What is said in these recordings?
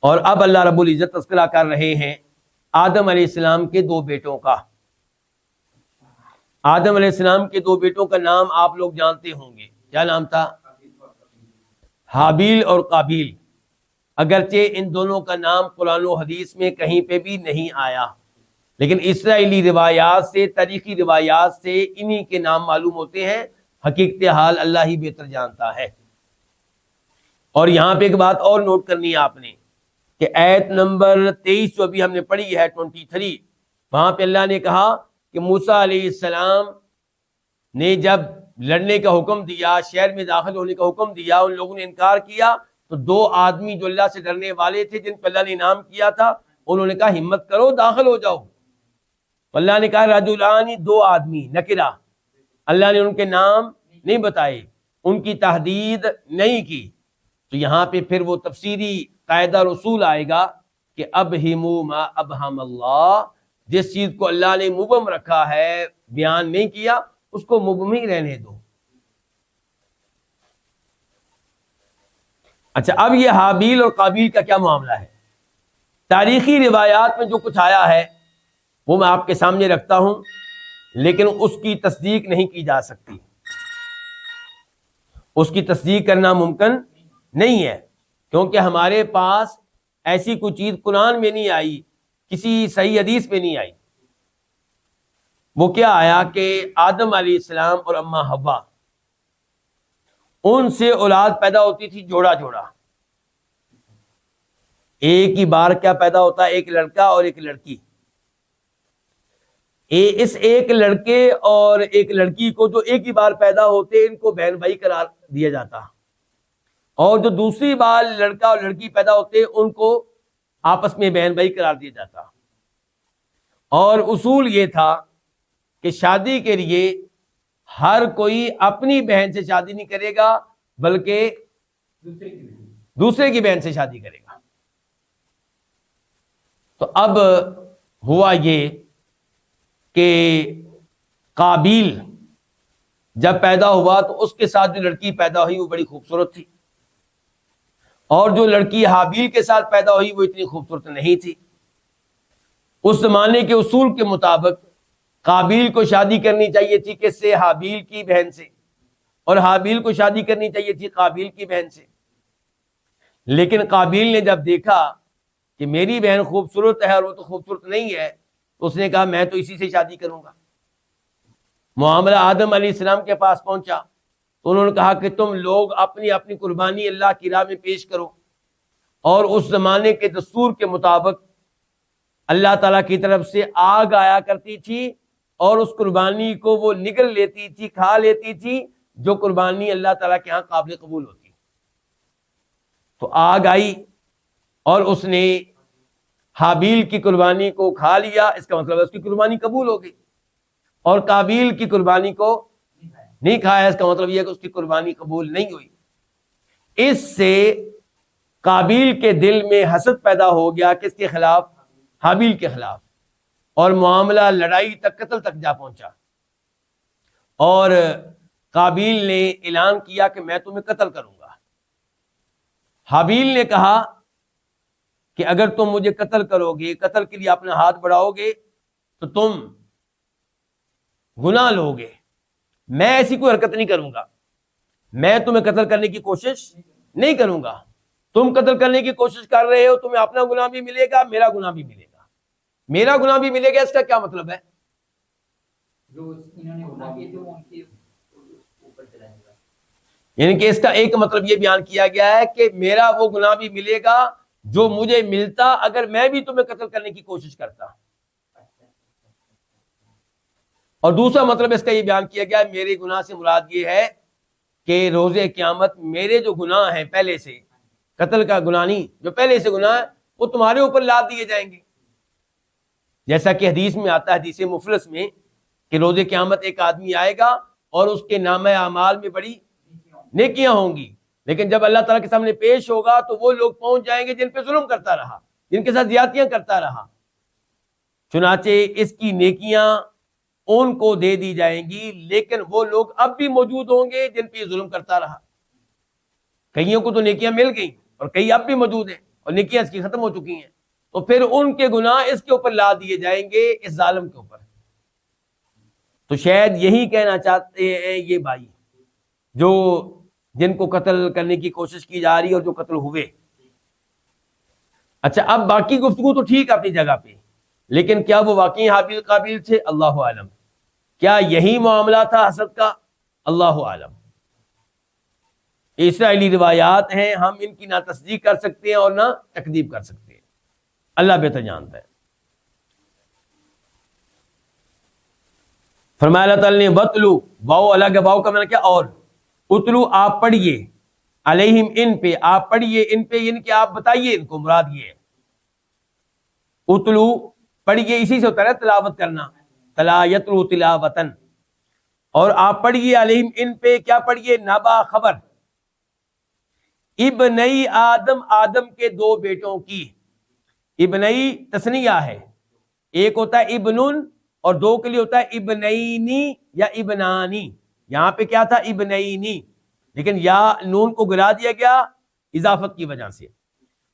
اور اب اللہ رب العزت تذکرہ کر رہے ہیں آدم علیہ السلام کے دو بیٹوں کا۔ آدم علیہ السلام کے دو بیٹوں کا نام آپ لوگ جانتے ہوں گے، کیا نام تھا؟ حابیل اور قابیل۔ اگرچہ ان دونوں کا نام قرآن و حدیث میں کہیں پہ بھی نہیں آیا، لیکن اسرائیلی روایات سے، تاریخی روایات سے انہی کے نام معلوم ہوتے ہیں۔ حقیقت حال اللہ ہی بہتر جانتا ہے۔ اور یہاں پہ ایک بات اور نوٹ کرنی ہے آپ نے کہ آیت نمبر 23 جو ابھی ہم نے پڑھی ہے 23، وہاں پہ اللہ نے کہا کہ موسیٰ علیہ السلام نے جب لڑنے کا حکم دیا، شہر میں داخل ہونے کا حکم دیا، ان لوگوں نے انکار کیا، تو دو آدمی جو اللہ سے ڈرنے والے تھے، جن پہ اللہ نے انعام کیا تھا، انہوں نے کہا ہمت کرو، داخل ہو جاؤ۔ اللہ نے کہا رجلان، دو آدمی، نکرہ، اللہ نے ان کے نام نہیں بتائے، ان کی تحدید نہیں کی۔ تو یہاں پہ پھر وہ تفسیری قاعدہ رسول آئے گا کہ ابہموا ما ابہم اللہ، جس چیز کو اللہ نے مبہم رکھا ہے، بیان نہیں کیا، اس کو مبہم ہی رہنے دو۔ اچھا، اب یہ حابیل اور قابیل کا کیا معاملہ ہے؟ تاریخی روایات میں جو کچھ آیا ہے وہ میں آپ کے سامنے رکھتا ہوں، لیکن اس کی تصدیق نہیں کی جا سکتی، اس کی تصدیق کرنا ممکن نہیں ہے، کیونکہ ہمارے پاس ایسی کوئی چیز قرآن میں نہیں آئی، کسی صحیح حدیث میں نہیں آئی۔ وہ کیا آیا کہ آدم علیہ السلام اور اماں حوا، ان سے اولاد پیدا ہوتی تھی جوڑا جوڑا، ایک ہی بار کیا پیدا ہوتا ہے، ایک لڑکا اور ایک لڑکی۔ اس ایک لڑکے اور ایک لڑکی کو جو ایک ہی بار پیدا ہوتے، ان کو بہن بھائی قرار دیا جاتا، اور جو دوسری بار لڑکا اور لڑکی پیدا ہوتے ان کو آپس میں بہن بھائی قرار دیا جاتا۔ اور اصول یہ تھا کہ شادی کے لیے ہر کوئی اپنی بہن سے شادی نہیں کرے گا، بلکہ دوسرے کی بہن سے شادی کرے گا۔ تو اب ہوا یہ کہ قابیل جب پیدا ہوا تو اس کے ساتھ جو لڑکی پیدا ہوئی وہ بڑی خوبصورت تھی، اور جو لڑکی حابیل کے ساتھ پیدا ہوئی وہ اتنی خوبصورت نہیں تھی۔ اس زمانے کے اصول کے مطابق قابیل کو شادی کرنی چاہیے تھی کس سے؟ حابیل کی بہن سے، اور حابیل کو شادی کرنی چاہیے تھی قابیل کی بہن سے۔ لیکن قابیل نے جب دیکھا کہ میری بہن خوبصورت ہے اور وہ تو خوبصورت نہیں ہے، تو اس نے کہا میں تو اسی سے شادی کروں گا۔ معاملہ آدم علیہ السلام کے پاس پہنچا تو انہوں نے کہا کہ تم لوگ اپنی اپنی قربانی اللہ کی راہ میں پیش کرو، اور اس زمانے کے دستور کے مطابق اللہ تعالیٰ کی طرف سے آگ آیا کرتی تھی، اور اس قربانی کو وہ نگل لیتی تھی، کھا لیتی تھی، جو قربانی اللہ تعالیٰ کے ہاں قابل قبول ہوتی۔ تو آگ آئی اور اس نے حابیل کی قربانی کو کھا لیا، اس کا مطلب ہے اس کی قربانی قبول ہو گئی، اور قابیل کی قربانی کو نہیں کھایا، اس کا مطلب یہ ہے کہ اس کی قربانی قبول نہیں ہوئی۔ اس سے قابیل کے دل میں حسد پیدا ہو گیا، کس کے خلاف؟ حابیل کے خلاف، اور معاملہ لڑائی تک، قتل تک جا پہنچا، اور قابیل نے اعلان کیا کہ میں تمہیں قتل کروں گا۔ حابیل نے کہا کہ اگر تم مجھے قتل کرو گے، قتل کے لیے اپنا ہاتھ بڑھاؤ گے، تو تم گناہ لو گے، میں ایسی کوئی حرکت نہیں کروں گا، میں تمہیں قتل کرنے کی کوشش نہیں کروں گا۔ تم قتل کرنے کی کوشش کر رہے ہو، تمہیں اپنا گناہ بھی ملے گا، میرا گناہ بھی ملے گا۔ میرا گناہ بھی ملے گا، اس کا کیا مطلب ہے؟ یعنی کہ اس کا ایک مطلب یہ بیان کیا گیا ہے کہ میرا وہ گناہ بھی ملے گا جو مجھے ملتا اگر میں بھی تمہیں قتل کرنے کی کوشش کرتا۔ اور دوسرا مطلب اس کا یہ بیان کیا گیا ہے، میرے گناہ سے مراد یہ ہے کہ روز قیامت میرے جو گناہ ہیں پہلے سے، قتل کا گناہ نہیں، جو پہلے سے گناہ ہے وہ تمہارے اوپر لاد دیے جائیں گے۔ جیسا کہ حدیث میں آتا ہے، حدیث مفلس میں، کہ روز قیامت ایک آدمی آئے گا اور اس کے نامہ اعمال میں بڑی نیکیاں ہوں گی، لیکن جب اللہ تعالیٰ کے سامنے پیش ہوگا تو وہ لوگ پہنچ جائیں گے جن پہ ظلم کرتا رہا، جن کے ساتھ زیادتیاں کرتا رہا۔ چنانچہ اس کی نیکیاں ان کو دے دی جائیں گی، لیکن وہ لوگ اب بھی موجود ہوں گے جن پہ ظلم کرتا رہا۔ کئیوں کو تو نیکیاں مل گئیں اور کئی اب بھی موجود ہیں، اور نیکیاں اس کی ختم ہو چکی ہیں، تو پھر ان کے گناہ اس کے اوپر لا دیے جائیں گے، اس ظالم کے اوپر۔ تو شاید یہی کہنا چاہتے ہیں یہ بھائی جو جن کو قتل کرنے کی کوشش کی جا رہی ہے اور جو قتل ہوئے۔ اچھا، اب باقی گفتگو تو ٹھیک اپنی جگہ پہ، لیکن کیا وہ واقعی حابیل قابیل تھے؟ اللہ عالم۔ کیا یہی معاملہ تھا حسد کا؟ اللہ عالم۔ اسرائیلی روایات ہیں، ہم ان کی نہ تصدیق کر سکتے ہیں اور نہ تکذیب کر سکتے ہیں، اللہ بہتر جانتا ہے۔ فرمایا اللہ تعالیٰ نے وَاتْلُو، واؤ الگ ہے، واؤ کا معنی کیا؟ اور، اتلو آپ پڑھیے، علیہم ان پہ، آپ پڑھیے ان پہ، یعنی کہ آپ بتائیے ان کو، مراد یہ ہے اتلو پڑھیے، اسی سے ہوتا ہے تلاوت کرنا، تلا یتلو تلاوتن، اور آپ پڑھیے علیہم ان پہ، کیا پڑھیے؟ نبا خبر، ابنئی آدم، آدم کے دو بیٹوں کی۔ ابنئی تثنیہ ہے، ایک ہوتا ہے ابنن اور دو کے لیے ہوتا ہے ابنینی یا ابنانی۔ یہاں پہ کیا تھا؟ ابنینی، لیکن یا نون کو گرا دیا گیا اضافت کی وجہ سے۔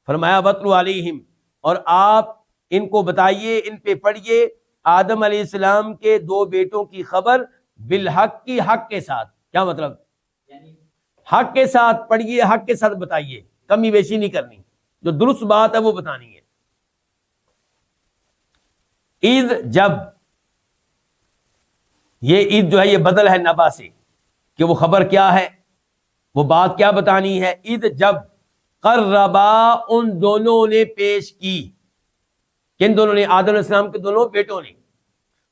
فرمایا وَاتْلُ عَلَيْهِمْ، اور آپ ان کو بتائیے، ان پہ پڑھیے آدم علیہ السلام کے دو بیٹوں کی خبر، بالحق کی، حق کے ساتھ۔ کیا مطلب؟ حق کے ساتھ پڑھیے، حق کے ساتھ بتائیے، کمی بیشی نہیں کرنی، جو درست بات ہے وہ بتانی ہے۔ اذ، جب، یہ اذ جو ہے یہ بدل ہے نبا سے، کہ وہ خبر کیا ہے، وہ بات کیا بتانی ہے۔ اذ، جب، قربا، ان دونوں نے پیش کی، کن دونوں نے؟ آدم علیہ السلام کے دونوں بیٹوں نے۔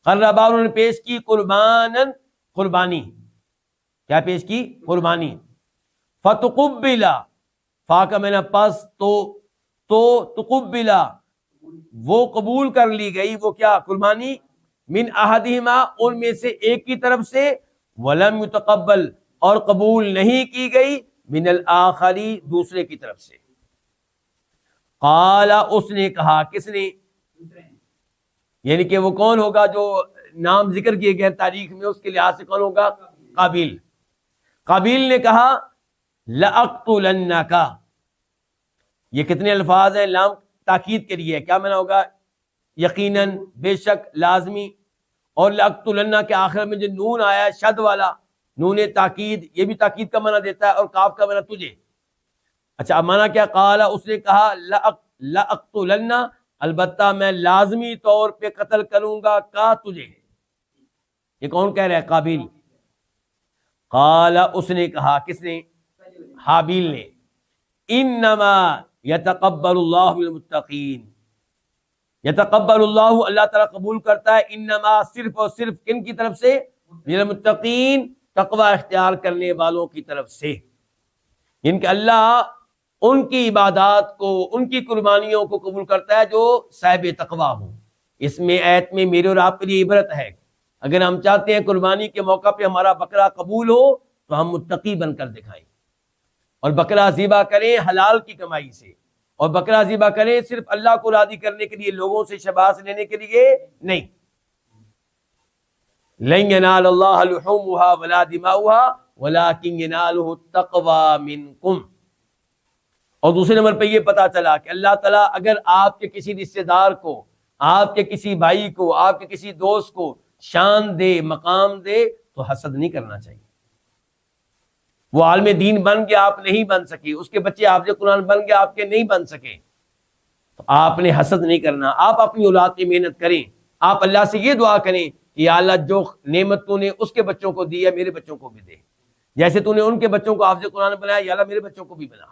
قربا، انہوں نے پیش کی، قربانن، قربانی، کیا پیش کی؟ قربانی۔ فتقبلا، فا کا میں نے پس، تو تقبلا، وہ قبول کر لی گئی، وہ کیا؟ قربانی، من احدہما، ان میں سے ایک کی طرف سے، ولم یتقبل، اور قبول نہیں کی گئی، من الآخری، دوسرے کی طرف سے۔ قال، اس نے کہا، کس نے؟ یعنی کہ وہ کون ہوگا جو نام ذکر کیے گئے تاریخ میں، اس کے لحاظ سے کون ہوگا؟ قابیل۔ قابیل نے کہا لَأَقْتُلَنَّكَ، یہ کتنے الفاظ ہیں؟ لام تاکید کے لیے، کیا معنی ہوگا؟ یقیناً، بے شک، لازمی۔ اور لَأَقْتُلَنَّ کے آخر میں جو نون آیا ہے شد والا، نون تاکید، یہ بھی تاکید کا معنی دیتا ہے، اور کاف کا معنی تجھے۔ اچھا، اب معنی کیا؟ قال، اس نے کہا لَأَقْتُلَنَّ، البتہ میں لازمی طور پہ قتل کروں گا کا تجھے۔ یہ کون کہہ رہا ہے؟ قابیل۔ قال، اس نے کہا، کس نے؟ حابیل نے۔ انما یتقبل اللہ من المتقین، یتقبل اللہ، اللہ تعالیٰ قبول کرتا ہے، انما، صرف اور صرف، کن کی طرف سے؟ من المتقین، تقوی اختیار کرنے والوں کی طرف سے۔ ان کہ اللہ ان کی عبادات کو، ان کی قربانیوں کو قبول کرتا ہے جو صاحب تقوی ہوں۔ اس میں آیت میں میرے اور آپ کے لیے عبرت ہے، اگر ہم چاہتے ہیں قربانی کے موقع پہ ہمارا بکرا قبول ہو تو ہم متقی بن کر دکھائیں، اور بکرا ذبح کریں حلال کی کمائی سے، اور بکرا ذبح کریں صرف اللہ کو راضی کرنے کے لیے، لوگوں سے شباش لینے کے لیے نہیں۔ لن ینال اللہ لحومها ولا دماؤها ولکن ینالہ التقوی منکم۔ اور دوسرے نمبر پہ یہ پتا چلا کہ اللہ تعالیٰ اگر آپ کے کسی رشتہ دار کو، آپ کے کسی بھائی کو، آپ کے کسی دوست کو شان دے، مقام دے، تو حسد نہیں کرنا چاہیے۔ وہ عالم دین بن کے آپ نہیں بن سکے، اس کے بچے حافظ قرآن بن کے آپ کے نہیں بن سکے، تو آپ نے حسد نہیں کرنا۔ آپ اپنی اولاد کی محنت کریں، آپ اللہ سے یہ دعا کریں کہ یا اللہ جو نعمت تو نے اس کے بچوں کو دی ہے، میرے بچوں کو بھی دے، جیسے تو نے ان کے بچوں کو حافظ قرآن بنایا، یا اللہ میرے بچوں کو بھی بنا۔